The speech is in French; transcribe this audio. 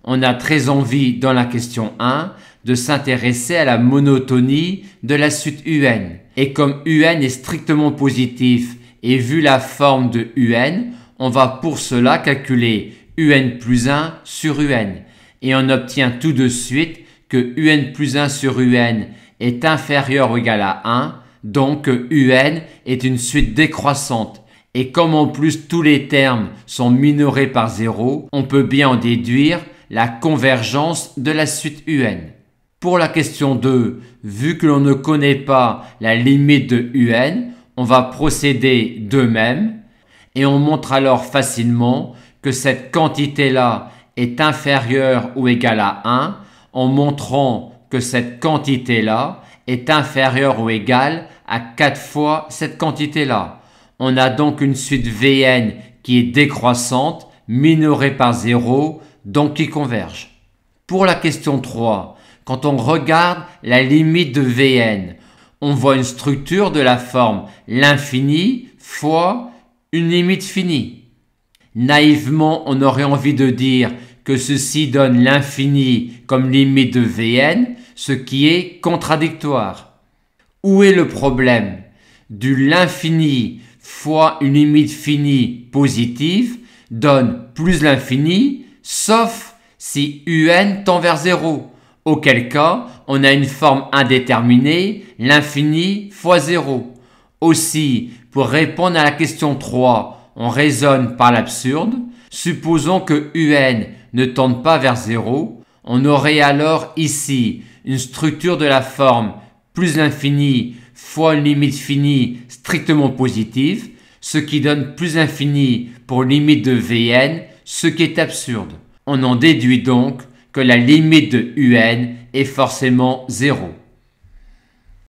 on a très envie dans la question 1 de s'intéresser à la monotonie de la suite UN. Et comme UN est strictement positif et vu la forme de UN, on va pour cela calculer UN plus 1 sur UN. Et on obtient tout de suite que UN plus 1 sur UN est inférieur ou égal à 1, donc UN est une suite décroissante. Et comme en plus tous les termes sont minorés par 0, on peut bien en déduire la convergence de la suite UN. Pour la question 2, vu que l'on ne connaît pas la limite de UN, on va procéder de même et on montre alors facilement que cette quantité-là est inférieure ou égale à 1 en montrant que cette quantité-là est inférieure ou égale à 4 fois cette quantité-là. On a donc une suite Vn qui est décroissante, minorée par 0, donc qui converge. Pour la question 3, quand on regarde la limite de Vn, on voit une structure de la forme l'infini fois une limite finie. Naïvement, on aurait envie de dire que ceci donne l'infini comme limite de Vn, ce qui est contradictoire. Où est le problème? Du l'infini fois une limite finie positive donne plus l'infini, sauf si UN tend vers 0. Auquel cas, on a une forme indéterminée, l'infini fois 0. Aussi, pour répondre à la question 3, on raisonne par l'absurde. Supposons que UN ne tende pas vers 0. On aurait alors ici une structure de la forme plus l'infini fois une limite finie strictement positive, ce qui donne plus l'infini pour limite de Vn, ce qui est absurde. On en déduit donc que la limite de UN est forcément 0.